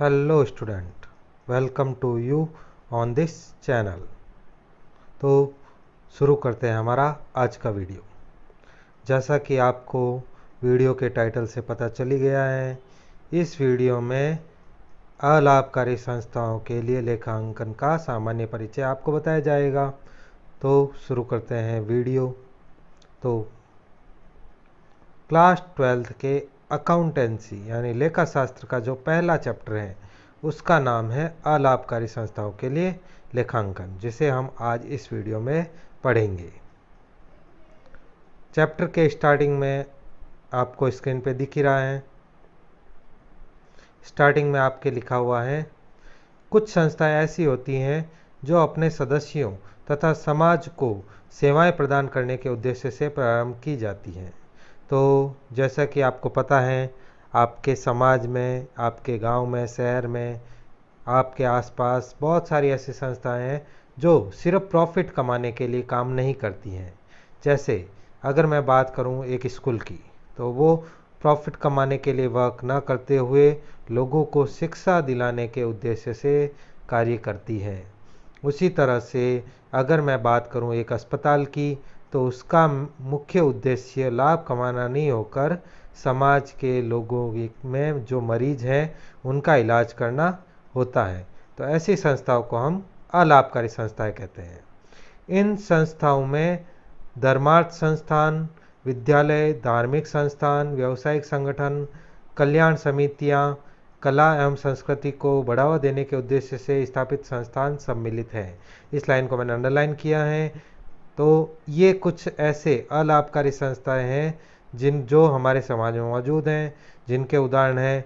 Hello student, welcome to you on this channel. तो शुरू करते हैं हमारा आज का वीडियो। जैसा कि आपको वीडियो के टाइटल से पता चली गया है, इस वीडियो में अलाभकारी संस्थाओं के लिए लेखांकन का सामान्य परिचय आपको बताया जाएगा। तो शुरू करते हैं वीडियो। तो क्लास 12th के अकाउंटेंसी यानी लेखा शास्त्र का जो पहला चैप्टर है उसका नाम है अलाभकारी संस्थाओं के लिए लेखांकन, जिसे हम आज इस वीडियो में पढ़ेंगे। चैप्टर के स्टार्टिंग में आपको स्क्रीन पे दिख ही रहा है। स्टार्टिंग में आपके लिखा हुआ है, कुछ संस्थाएं ऐसी होती हैं जो अपने सदस्यों तथा समाज को सेवाएं प्रदान करने के उद्देश्य से प्रारंभ की जाती हैं। तो जैसा कि आपको पता है, आपके समाज में, आपके गांव में, शहर में, आपके आसपास बहुत सारी ऐसी संस्थाएं हैं जो सिर्फ प्रॉफिट कमाने के लिए काम नहीं करती हैं। जैसे अगर मैं बात करूं एक स्कूल की, तो वो प्रॉफिट कमाने के लिए वर्क न करते हुए लोगों को शिक्षा दिलाने के उद्देश्य से कार्य करती है। उसी तरह से अगर मैं बात करूं एक अस्पताल की, तो उसका मुख्य उद्देश्य लाभ कमाना नहीं होकर समाज के लोगों में जो मरीज हैं उनका इलाज करना होता है। तो ऐसी संस्थाओं को हम अलाभकारी संस्थाएं कहते हैं। इन संस्थाओं में धर्मार्थ संस्थान, विद्यालय, धार्मिक संस्थान, व्यावसायिक संगठन, कल्याण समितियां, कला एवं संस्कृति को बढ़ावा देने के उद्देश्य से स्थापित संस्थान सम्मिलित हैं। इस लाइन को मैंने अंडरलाइन किया है। तो ये कुछ ऐसे अलाभकारी संस्थाएं हैं जो हमारे समाज में मौजूद हैं, जिनके उदाहरण हैं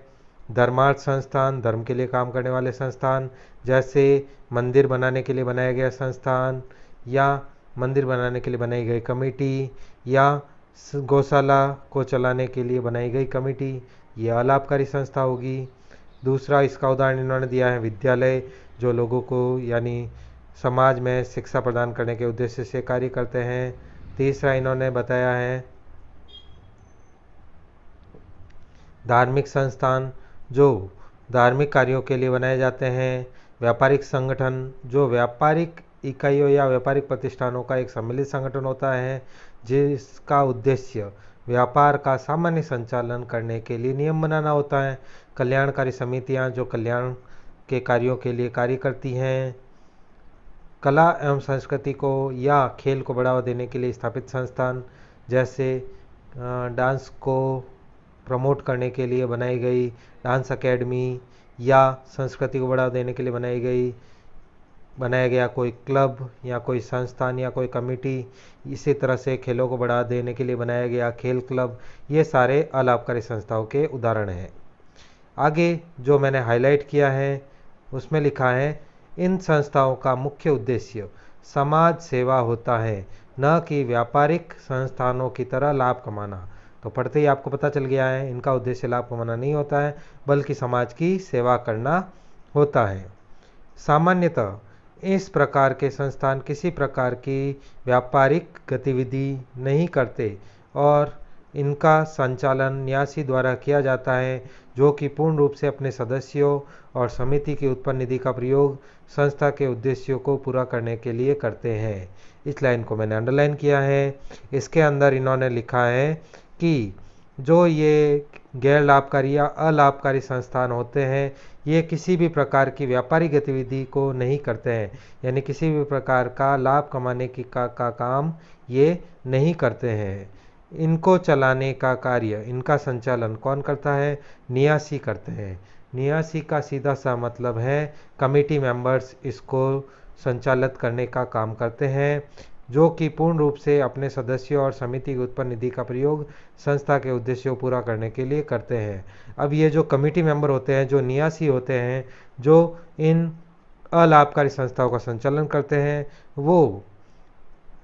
धर्मार्थ संस्थान, धर्म के लिए काम करने वाले संस्थान, जैसे मंदिर बनाने के लिए बनाया गया संस्थान, या मंदिर बनाने के लिए बनाई गई कमेटी, या गौशाला को चलाने के लिए बनाई गई कमेटी, ये अलाभकारी संस्था होगी। दूसरा इसका उदाहरण इन्होंने दिया है विद्यालय, जो लोगों को यानी समाज में शिक्षा प्रदान करने के उद्देश्य से कार्य करते हैं। तीसरा इन्होंने बताया है धार्मिक संस्थान, जो धार्मिक कार्यों के लिए बनाए जाते हैं। व्यापारिक संगठन, जो व्यापारिक इकाइयों या व्यापारिक प्रतिष्ठानों का एक सम्मिलित संगठन होता है, जिसका उद्देश्य व्यापार का सामान्य संचालन करने के लिए नियम बनाना होता है। कल्याणकारी समितियां, जो कल्याण के कार्यों के लिए कार्य करती हैं। कला एवं संस्कृति को या खेल को बढ़ावा देने के लिए स्थापित संस्थान, जैसे डांस को प्रमोट करने के लिए बनाई गई डांस एकेडमी, या संस्कृति को बढ़ावा देने के लिए बनाया गया कोई क्लब या कोई संस्थान या कोई कमेटी। इसी तरह से खेलों को बढ़ावा देने के लिए बनाया गया खेल क्लब। ये सारे अलाभकारी संस्थाओं के उदाहरण हैं। आगे जो मैंने हाईलाइट किया है उसमें लिखा है, इन संस्थाओं का मुख्य उद्देश्य समाज सेवा होता है, न कि व्यापारिक संस्थानों की तरह लाभ कमाना। तो पढ़ते ही आपको पता चल गया है, इनका उद्देश्य लाभ कमाना नहीं होता है, बल्कि समाज की सेवा करना होता है। सामान्यतः इस प्रकार के संस्थान किसी प्रकार की व्यापारिक गतिविधि नहीं करते और इनका संचालन न्यासी द्वारा किया जाता है, जो कि पूर्ण रूप से अपने सदस्यों और समिति की उत्पन्न निधि का प्रयोग संस्था के उद्देश्यों को पूरा करने के लिए करते हैं। इस लाइन को मैंने अंडरलाइन किया है। इसके अंदर इन्होंने लिखा है कि जो ये गैर लाभकारी या अलाभकारी संस्थान होते हैं, ये किसी भी प्रकार की व्यापारिक गतिविधि को नहीं करते हैं, यानी किसी भी प्रकार का लाभ कमाने की का काम ये नहीं करते हैं। इनको चलाने का कार्य, इनका संचालन कौन करता है? नियासी करते हैं। नियासी का सीधा सा मतलब है कमेटी मेंबर्स इसको संचालित करने का काम करते हैं, जो कि पूर्ण रूप से अपने सदस्यों और समिति की उत्पन्न निधि का प्रयोग संस्था के उद्देश्यों को पूरा करने के लिए करते हैं। अब ये जो कमेटी मेंबर होते हैं, जो नियासी होते हैं, जो इन अलाभकारी संस्थाओं का संचालन करते हैं, वो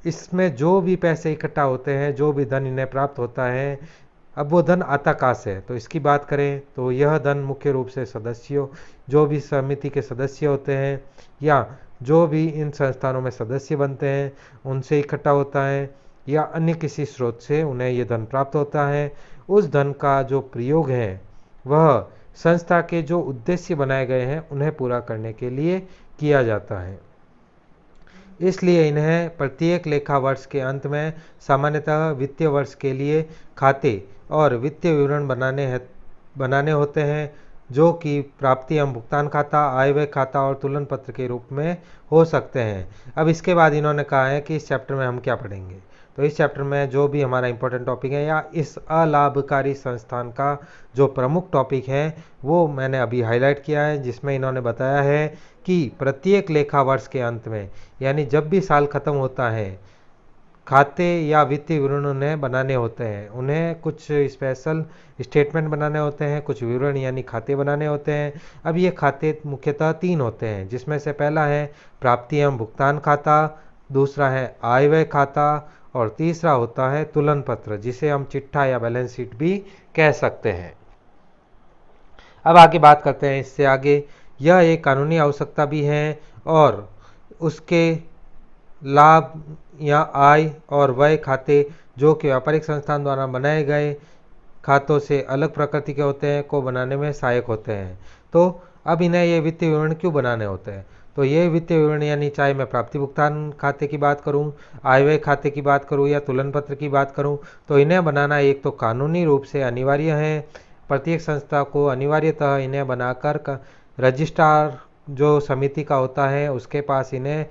इसमें जो भी पैसे इकट्ठा होते हैं, जो भी धन इन्हें प्राप्त होता है, अब वो धन आता कहाँ से है? तो इसकी बात करें तो यह धन मुख्य रूप से सदस्यों, जो भी समिति के सदस्य होते हैं या जो भी इन संस्थानों में सदस्य बनते हैं, उनसे इकट्ठा होता है, या अन्य किसी स्रोत से उन्हें ये धन प्राप्त होता है। उस धन का जो प्रयोग है वह संस्था के जो उद्देश्य बनाए गए हैं उन्हें पूरा करने के लिए किया जाता है। इसलिए इन्हें प्रत्येक लेखा वर्ष के अंत में सामान्यतः वित्तीय वर्ष के लिए खाते और वित्तीय विवरण बनाने होते हैं, जो कि प्राप्ति एवं भुगतान खाता, आय व्यय खाता और तुलन पत्र के रूप में हो सकते हैं। अब इसके बाद इन्होंने कहा है कि इस चैप्टर में हम क्या पढ़ेंगे। तो इस चैप्टर में जो भी हमारा इंपॉर्टेंट टॉपिक है या इस अलाभकारी संस्थान का जो प्रमुख टॉपिक है वो मैंने अभी हाईलाइट किया है, जिसमें इन्होंने बताया है कि प्रत्येक लेखा वर्ष के अंत में, यानी जब भी साल खत्म होता है, खाते या वित्तीय विवरण उन्हें बनाने होते हैं। उन्हें कुछ स्पेशल स्टेटमेंट बनाने होते हैं, कुछ विवरण यानी खाते बनाने होते हैं। अब ये खाते मुख्यतः 3 होते हैं, जिसमें से पहला है प्राप्ति एवं भुगतान खाता, दूसरा है आय व्यय खाता और तीसरा होता है तुलन पत्र, जिसे हम चिट्ठा या बैलेंस शीट भी कह सकते हैं। अब आगे बात करते हैं इससे आगे। यह एक कानूनी आवश्यकता भी है और उसके लाभ या आय और व्यय खाते जो कि व्यापारिक संस्थान द्वारा बनाए गए खातों से अलग प्रकृति के होते हैं को बनाने में सहायक होते हैं। तो अब इन्हें ये वित्तीय विवरण क्यों बनाने होते हैं? तो ये वित्तीय विवरण यानी चाहे मैं प्राप्ति भुगतान खाते की बात करूं, आय व्यय खाते की बात करूं या तुलन पत्र की बात करूं, तो इन्हें बनाना एक तो कानूनी रूप से अनिवार्य है। प्रत्येक संस्था को अनिवार्यतः इन्हें बनाकर रजिस्ट्रार जो समिति का होता है उसके पास इन्हें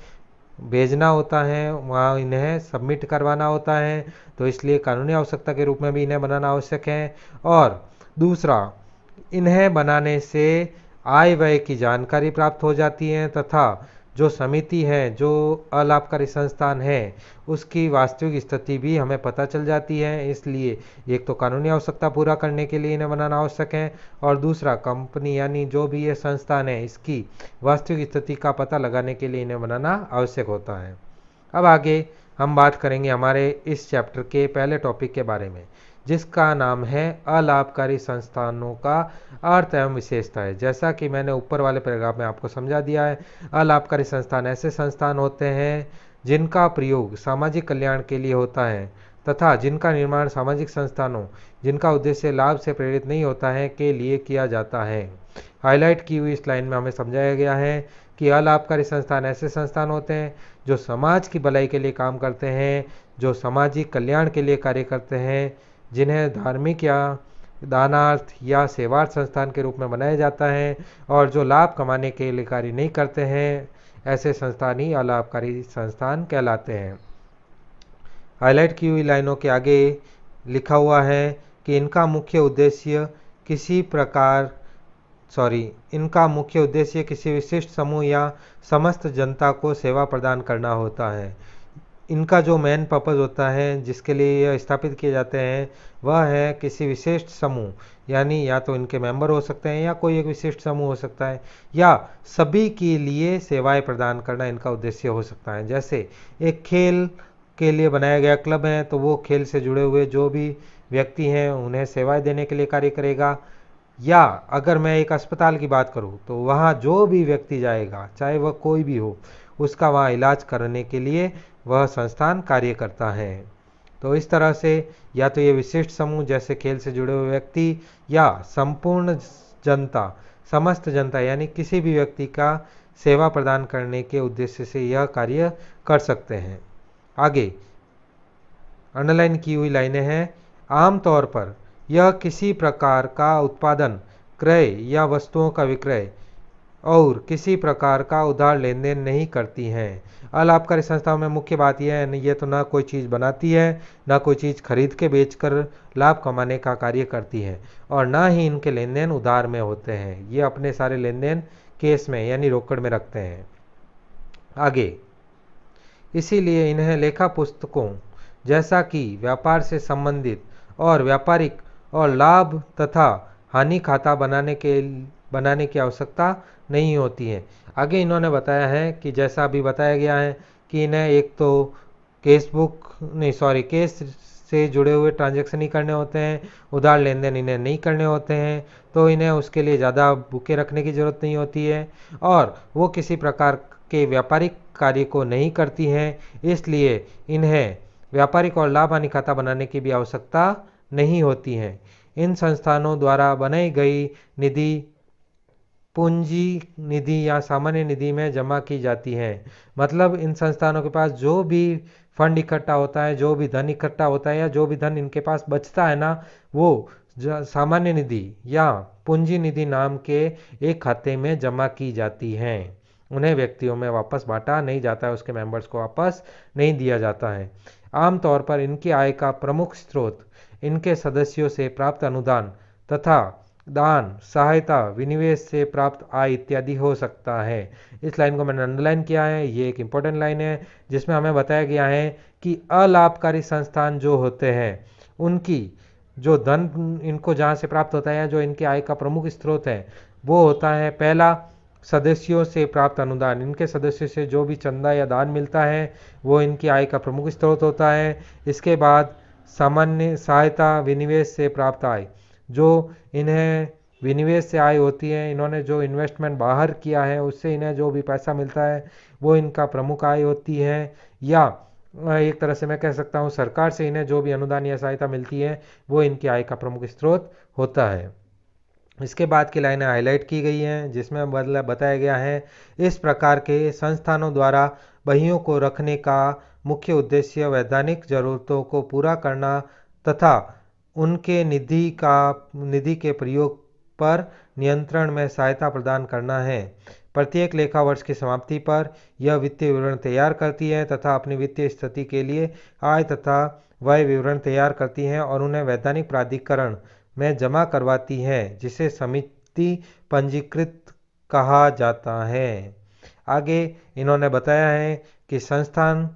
भेजना होता है, वहाँ इन्हें सबमिट करवाना होता है। तो इसलिए कानूनी आवश्यकता के रूप में भी इन्हें बनाना आवश्यक है। और दूसरा, इन्हें बनाने से आय व्यय की जानकारी प्राप्त हो जाती है तथा जो समिति है, जो अलाभकारी संस्थान है, उसकी वास्तविक स्थिति भी हमें पता चल जाती है। इसलिए एक तो कानूनी आवश्यकता पूरा करने के लिए इन्हें बनाना आवश्यक है और दूसरा कंपनी यानी जो भी ये संस्थान है इसकी वास्तविक स्थिति का पता लगाने के लिए इन्हें बनाना आवश्यक होता है। अब आगे हम बात करेंगे हमारे इस चैप्टर के पहले टॉपिक के बारे में, जिसका नाम है अलाभकारी संस्थानों का अर्थ एवं विशेषताएं। जैसा कि मैंने ऊपर वाले पैराग्राफ में आपको समझा दिया है, अलाभकारी संस्थान ऐसे संस्थान होते हैं जिनका प्रयोग सामाजिक कल्याण के लिए होता है तथा जिनका निर्माण सामाजिक संस्थानों जिनका उद्देश्य लाभ से प्रेरित नहीं होता है के लिए किया जाता है। हाईलाइट की हुई इस लाइन में हमें समझाया गया है कि अलाभकारी संस्थान ऐसे संस्थान होते हैं जो समाज की भलाई के लिए काम करते हैं, जो सामाजिक कल्याण के लिए कार्य करते हैं, जिन्हें धार्मिक या दानार्थ या सेवार्थ संस्थान के रूप में बनाया जाता है और जो लाभ कमाने के लिए कार्य नहीं करते हैं, ऐसे संस्थान ही अलाभकारी संस्थान कहलाते हैं। हाईलाइट की हुई लाइनों के आगे लिखा हुआ है कि इनका मुख्य उद्देश्य किसी विशिष्ट समूह या समस्त जनता को सेवा प्रदान करना होता है। इनका जो मेन पर्पज़ होता है जिसके लिए यह स्थापित किए जाते हैं वह है किसी विशिष्ट समूह, यानी या तो इनके मेंबर हो सकते हैं या कोई एक विशिष्ट समूह हो सकता है, या सभी के लिए सेवाएं प्रदान करना इनका उद्देश्य हो सकता है। जैसे एक खेल के लिए बनाया गया क्लब है तो वो खेल से जुड़े हुए जो भी व्यक्ति हैं उन्हें सेवाएं देने के लिए कार्य करेगा, या अगर मैं एक अस्पताल की बात करूं तो वहाँ जो भी व्यक्ति जाएगा चाहे वह कोई भी हो उसका वहाँ इलाज करने के लिए वह संस्थान कार्य करता है। तो इस तरह से या तो ये विशिष्ट समूह जैसे खेल से जुड़े हुए व्यक्ति या संपूर्ण जनता, समस्त जनता यानी किसी भी व्यक्ति का सेवा प्रदान करने के उद्देश्य से यह कार्य कर सकते हैं। आगे अंडरलाइन की हुई लाइनें हैं। आमतौर पर यह किसी प्रकार का उत्पादन, क्रय या वस्तुओं का विक्रय और किसी प्रकार का उधार लेन देन नहीं करती हैं। अलाभकारी संस्थाओं में मुख्य बात यह है, ये तो ना कोई चीज़ बनाती है, ना कोई चीज़ खरीद के बेचकर लाभ कमाने का कार्य करती है और ना ही इनके लेन देन उधार में होते हैं। ये अपने सारे लेन देन केस में यानी रोकड़ में रखते हैं। आगे इसीलिए इन्हें लेखा पुस्तकों जैसा कि व्यापार से संबंधित और व्यापारिक और लाभ तथा हानि खाता बनाने की आवश्यकता नहीं होती है। आगे इन्होंने बताया है कि जैसा अभी बताया गया है कि इन्हें एक तो केस से जुड़े हुए ट्रांजैक्शन ही करने होते हैं, उधार लेन देन इन्हें नहीं करने होते हैं, तो इन्हें उसके लिए ज़्यादा बुकें रखने की ज़रूरत नहीं होती है और वो किसी प्रकार के व्यापारिक कार्य को नहीं करती हैं, इसलिए इन्हें व्यापारिक और लाभ हानि खाता बनाने की भी आवश्यकता नहीं होती है। इन संस्थानों द्वारा बनाई गई निधि पूंजी निधि या सामान्य निधि में जमा की जाती है। मतलब इन संस्थानों के पास जो भी फंड इकट्ठा होता है, जो भी धन इकट्ठा होता है या जो भी धन इनके पास बचता है ना, वो सामान्य निधि या पूंजी निधि नाम के एक खाते में जमा की जाती है। उन्हें व्यक्तियों में वापस बांटा नहीं जाता है, उसके मेंबर्स को वापस नहीं दिया जाता है। आमतौर पर इनकी आय का प्रमुख स्रोत इनके सदस्यों से प्राप्त अनुदान तथा दान, सहायता, विनिवेश से प्राप्त आय इत्यादि हो सकता है। इस लाइन को मैंने अंडरलाइन किया है। ये एक इम्पोर्टेंट लाइन है जिसमें हमें बताया गया है कि अलाभकारी संस्थान जो होते हैं उनकी जो धन इनको जहाँ से प्राप्त होता है, जो इनकी आय का प्रमुख स्रोत है, वो होता है पहला सदस्यों से प्राप्त अनुदान। इनके सदस्यों से जो भी चंदा या दान मिलता है वो इनकी आय का प्रमुख स्रोत होता है। इसके बाद सामान्य सहायता, विनिवेश से प्राप्त आय, जो इन्हें विनिवेश से आय होती है, इन्होंने जो इन्वेस्टमेंट बाहर किया है उससे इन्हें जो भी पैसा मिलता है वो इनका प्रमुख आय होती है। या एक तरह से मैं कह सकता हूँ सरकार से इन्हें जो भी अनुदान या सहायता मिलती है वो इनकी आय का प्रमुख स्रोत होता है। इसके बाद की लाइनें हाईलाइट की गई हैं जिसमें बताया गया है, इस प्रकार के संस्थानों द्वारा बहियों को रखने का मुख्य उद्देश्य वैधानिक जरूरतों को पूरा करना तथा उनके निधि के प्रयोग पर नियंत्रण में सहायता प्रदान करना है। प्रत्येक लेखा वर्ष की समाप्ति पर यह वित्तीय विवरण तैयार करती है तथा अपनी वित्तीय स्थिति के लिए आय तथा व्यय विवरण तैयार करती है और उन्हें वैधानिक प्राधिकरण में जमा करवाती है, जिसे समिति पंजीकृत कहा जाता है। आगे इन्होंने बताया है कि संस्थान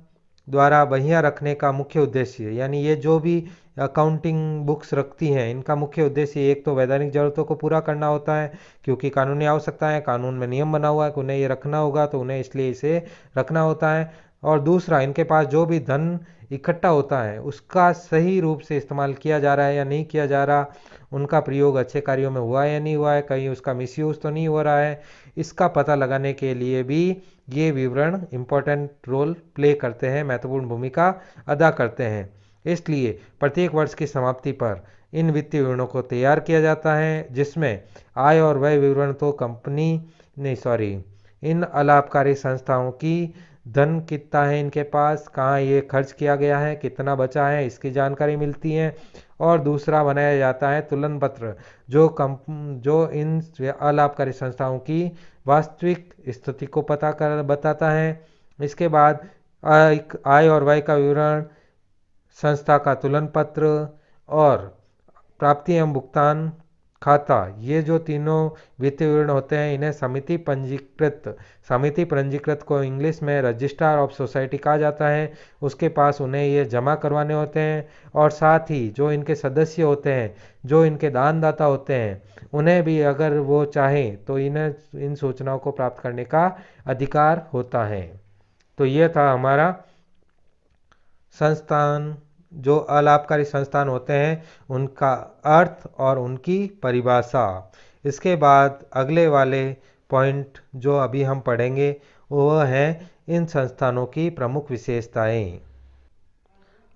द्वारा बहियां रखने का मुख्य उद्देश्य, यानी ये जो भी अकाउंटिंग बुक्स रखती हैं इनका मुख्य उद्देश्य एक तो वैधानिक जरूरतों को पूरा करना होता है, क्योंकि कानूनी आवश्यकता है, कानून में नियम बना हुआ है कि उन्हें ये रखना होगा, तो उन्हें इसलिए इसे रखना होता है। और दूसरा, इनके पास जो भी धन इकट्ठा होता है उसका सही रूप से इस्तेमाल किया जा रहा है या नहीं किया जा रहा, उनका प्रयोग अच्छे कार्यों में हुआ है या नहीं हुआ है, कहीं उसका मिसयूज तो नहीं हो रहा है, इसका पता लगाने के लिए भी ये विवरण इम्पोर्टेंट रोल प्ले करते हैं, महत्वपूर्ण भूमिका अदा करते हैं। इसलिए प्रत्येक वर्ष की समाप्ति पर इन वित्तीय विवरणों को तैयार किया जाता है, जिसमें आय और व्यय विवरण तो इन अलाभकारी संस्थाओं की धन कितना है इनके पास, कहाँ ये खर्च किया गया है, कितना बचा है, इसकी जानकारी मिलती है। और दूसरा बनाया जाता है तुलन पत्र, जो इन अलाभकारी संस्थाओं की वास्तविक स्थिति को बताता है। इसके बाद आय और व्यय का विवरण, संस्था का तुलन पत्र और प्राप्ति एवं भुगतान खाता, ये जो तीनों वित्तीय विवरण होते हैं इन्हें समिति पंजीकृत को इंग्लिश में रजिस्ट्रार ऑफ सोसाइटी कहा जाता है, उसके पास उन्हें ये जमा करवाने होते हैं। और साथ ही जो इनके सदस्य होते हैं, जो इनके दानदाता होते हैं, उन्हें भी अगर वो चाहें तो इन्हें इन सूचनाओं को प्राप्त करने का अधिकार होता है। तो ये था हमारा संस्थान, जो अलाभकारी संस्थान होते हैं उनका अर्थ और उनकी परिभाषा। इसके बाद अगले वाले पॉइंट जो अभी हम पढ़ेंगे वह है इन संस्थानों की प्रमुख विशेषताएं।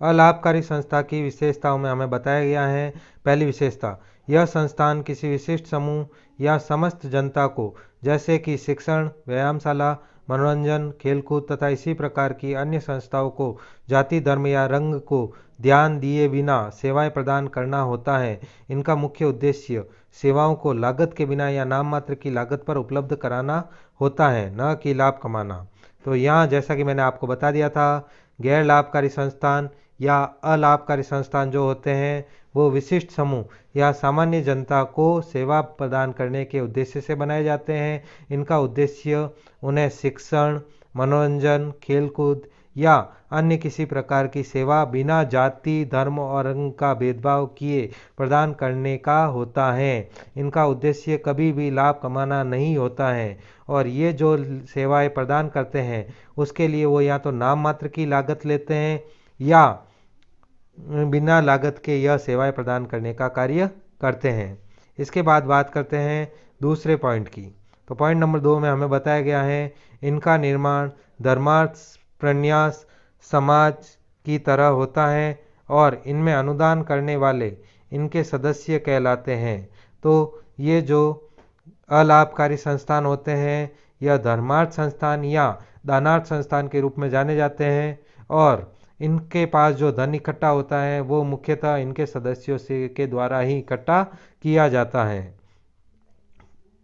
अलाभकारी संस्था की विशेषताओं में हमें बताया गया है, पहली विशेषता, यह संस्थान किसी विशिष्ट समूह या समस्त जनता को, जैसे कि शिक्षण, व्यायामशाला, मनोरंजन, खेलकूद तथा इसी प्रकार की अन्य संस्थाओं को जाति, धर्म या रंग को ध्यान दिए बिना सेवाएं प्रदान करना होता है। इनका मुख्य उद्देश्य सेवाओं को लागत के बिना या नाम मात्र की लागत पर उपलब्ध कराना होता है, न कि लाभ कमाना। तो यहाँ जैसा कि मैंने आपको बता दिया था, गैर लाभकारी संस्थान या अलाभकारी संस्थान जो होते हैं वो विशिष्ट समूह या सामान्य जनता को सेवा प्रदान करने के उद्देश्य से बनाए जाते हैं। इनका उद्देश्य उन्हें शिक्षण, मनोरंजन, खेलकूद या अन्य किसी प्रकार की सेवा बिना जाति, धर्म और रंग का भेदभाव किए प्रदान करने का होता है। इनका उद्देश्य कभी भी लाभ कमाना नहीं होता है और ये जो सेवाएं प्रदान करते हैं उसके लिए वो या तो नाम मात्र की लागत लेते हैं या बिना लागत के यह सेवाएं प्रदान करने का कार्य करते हैं। इसके बाद बात करते हैं दूसरे पॉइंट की। तो पॉइंट नंबर 2 में हमें बताया गया है, इनका निर्माण धर्मार्थ प्रन्यास समाज की तरह होता है और इनमें अनुदान करने वाले इनके सदस्य कहलाते हैं। तो ये जो अलाभकारी संस्थान होते हैं यह धर्मार्थ संस्थान या दानार्थ संस्थान के रूप में जाने जाते हैं, और इनके पास जो धन इकट्ठा होता है वो मुख्यतः इनके सदस्यों से के द्वारा ही इकट्ठा किया जाता है।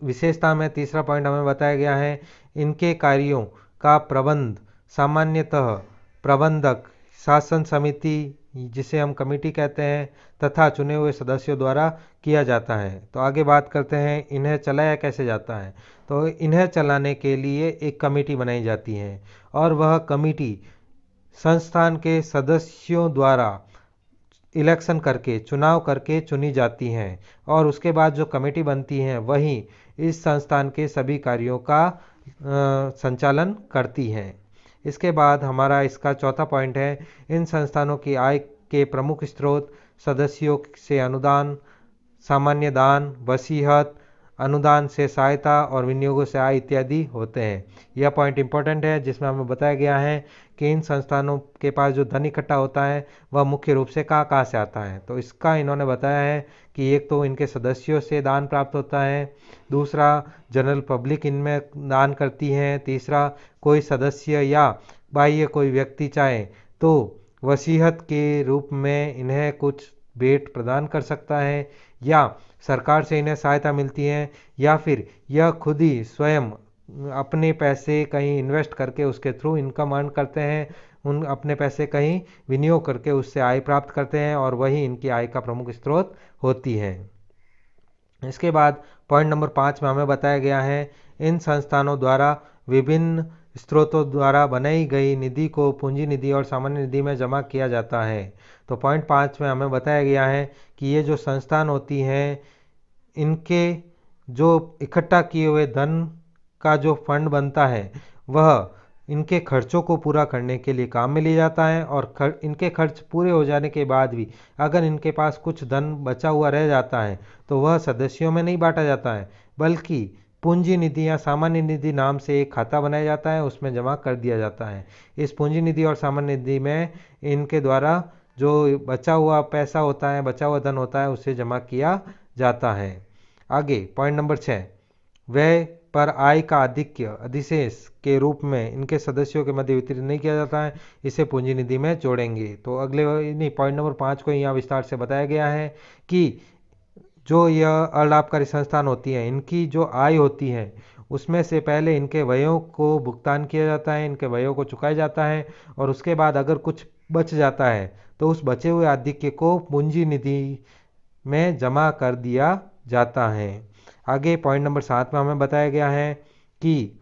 विशेषता में तीसरा पॉइंट हमें बताया गया है, इनके कार्यों का प्रबंध सामान्यतः प्रबंधक, शासन समिति जिसे हम कमेटी कहते हैं, तथा चुने हुए सदस्यों द्वारा किया जाता है। तो आगे बात करते हैं इन्हें चलाया कैसे जाता है। तो इन्हें चलाने के लिए एक कमेटी बनाई जाती है, और वह कमेटी संस्थान के सदस्यों द्वारा इलेक्शन करके, चुनाव करके चुनी जाती हैं, और उसके बाद जो कमेटी बनती है वही इस संस्थान के सभी कार्यों का संचालन करती हैं। इसके बाद हमारा इसका चौथा पॉइंट है, इन संस्थानों की आय के प्रमुख स्रोत सदस्यों से अनुदान, सामान्य दान, वसीयत, अनुदान से सहायता और विनियोगों से आय इत्यादि होते हैं। यह पॉइंट इंपॉर्टेंट है, जिसमें हमें बताया गया है कि इन संस्थानों के पास जो धन इकट्ठा होता है वह मुख्य रूप से कहाँ से आता है। तो इसका इन्होंने बताया है कि एक तो इनके सदस्यों से दान प्राप्त होता है, दूसरा जनरल पब्लिक इनमें दान करती है, तीसरा कोई सदस्य या बाह्य कोई व्यक्ति चाहे तो वसीयत के रूप में इन्हें कुछ भेंट प्रदान कर सकता है, या सरकार से इन्हें सहायता मिलती है, या फिर यह खुद ही स्वयं अपने पैसे कहीं इन्वेस्ट करके उसके थ्रू इनकम अर्न करते हैं, उन अपने पैसे कहीं विनियोग करके उससे आय प्राप्त करते हैं, और वही इनकी आय का प्रमुख स्रोत होती है। इसके बाद पॉइंट नंबर 5 में हमें बताया गया है, इन संस्थानों द्वारा विभिन्न स्रोतों द्वारा बनाई गई निधि को पूंजी निधि और सामान्य निधि में जमा किया जाता है। तो पॉइंट 5 में हमें बताया गया है कि ये जो संस्थान होती हैं इनके जो इकट्ठा किए हुए धन का जो फंड बनता है वह इनके खर्चों को पूरा करने के लिए काम में लिया जाता है, और इनके खर्च पूरे हो जाने के बाद भी अगर इनके पास कुछ धन बचा हुआ रह जाता है तो वह सदस्यों में नहीं बांटा जाता है, बल्कि पूंजी निधि या सामान्य निधि नाम से एक खाता बनाया जाता है, उसमें जमा कर दिया जाता है। इस पूंजी निधि और सामान्य निधि में इनके द्वारा जो बचा हुआ पैसा होता है, बचा हुआ धन होता है, उसे जमा किया जाता है। आगे पॉइंट नंबर 6, व्यय पर आय का आधिक्य अधिशेष के रूप में इनके सदस्यों के मध्य वितरित नहीं किया जाता है, इसे पूंजी निधि में जोड़ेंगे। तो अगले नहीं पॉइंट नंबर 5 को यहाँ विस्तार से बताया गया है कि जो यह अलाभकारी संस्थान होती है इनकी जो आय होती है उसमें से पहले इनके व्ययों को भुगतान किया जाता है, इनके व्ययों को चुकाया जाता है, और उसके बाद अगर कुछ बच जाता है तो उस बचे हुए आधिक्य को पूंजी निधि में जमा कर दिया जाता है। आगे पॉइंट नंबर 7 में हमें बताया गया है कि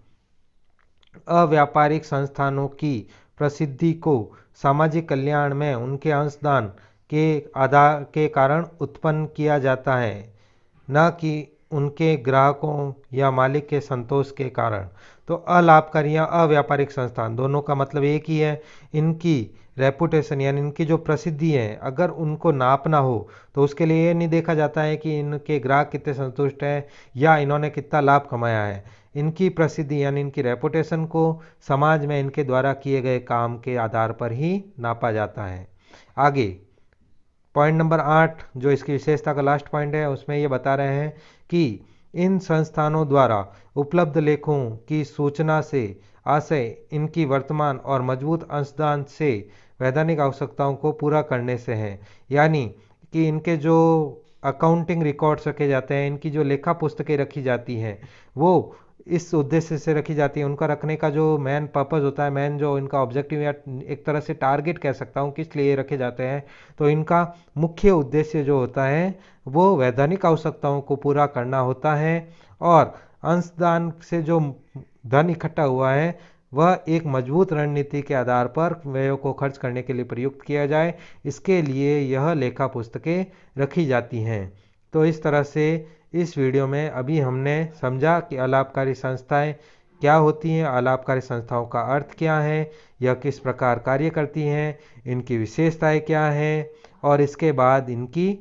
अव्यापारिक संस्थानों की प्रसिद्धि को सामाजिक कल्याण में उनके अंशदान के आधार के कारण उत्पन्न किया जाता है, न कि उनके ग्राहकों या मालिक के संतोष के कारण। तो अलाभकारी या अव्यापारिक संस्थान दोनों का मतलब एक ही है, इनकी रेपुटेशन यानी इनकी जो प्रसिद्धि है अगर उनको नापना हो तो उसके लिए ये नहीं देखा जाता है कि इनके ग्राहक कितने संतुष्ट हैं या इन्होंने कितना लाभ कमाया है। इनकी प्रसिद्धि यानी इनकी रेपुटेशन को समाज में इनके द्वारा किए गए काम के आधार पर ही नापा जाता है। आगे पॉइंट नंबर 8 जो इसकी विशेषता का लास्ट पॉइंट है उसमें ये बता रहे हैं कि इन संस्थानों द्वारा उपलब्ध लेखों की सूचना से आशय इनकी वर्तमान और मजबूत अंशदान से वैधानिक आवश्यकताओं को पूरा करने से है, यानी कि इनके जो अकाउंटिंग रिकॉर्ड्स रखे जाते हैं, इनकी जो लेखा पुस्तकें रखी जाती हैं वो इस उद्देश्य से रखी जाती है। उनका रखने का जो मेन पर्पस होता है, मेन जो इनका ऑब्जेक्टिव या एक तरह से टारगेट कह सकता हूँ किस लिए रखे जाते हैं, तो इनका मुख्य उद्देश्य जो होता है वो वैधानिक आवश्यकताओं को पूरा करना होता है, और अंशदान से जो धन इकट्ठा हुआ है वह एक मजबूत रणनीति के आधार पर व्ययों को खर्च करने के लिए प्रयुक्त किया जाए, इसके लिए यह लेखा पुस्तकें रखी जाती हैं। तो इस तरह से इस वीडियो में अभी हमने समझा कि अलाभकारी संस्थाएं क्या होती हैं, अलाभकारी संस्थाओं का अर्थ क्या है, यह किस प्रकार कार्य करती हैं, इनकी विशेषताएं क्या हैं, और इसके बाद इनकी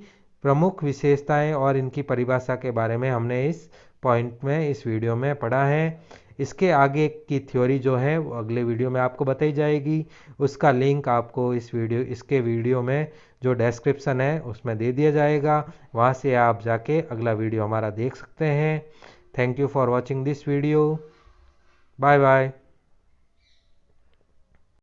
प्रमुख विशेषताएं और इनकी परिभाषा के बारे में हमने इस पॉइंट में इस वीडियो में पढ़ा है। इसके आगे की थ्योरी जो है वो अगले वीडियो में आपको बताई जाएगी, उसका लिंक आपको इसके वीडियो में जो डिस्क्रिप्शन है उसमें दे दिया जाएगा, वहाँ से आप जाके अगला वीडियो हमारा देख सकते हैं। Thank you for watching this video. Bye bye.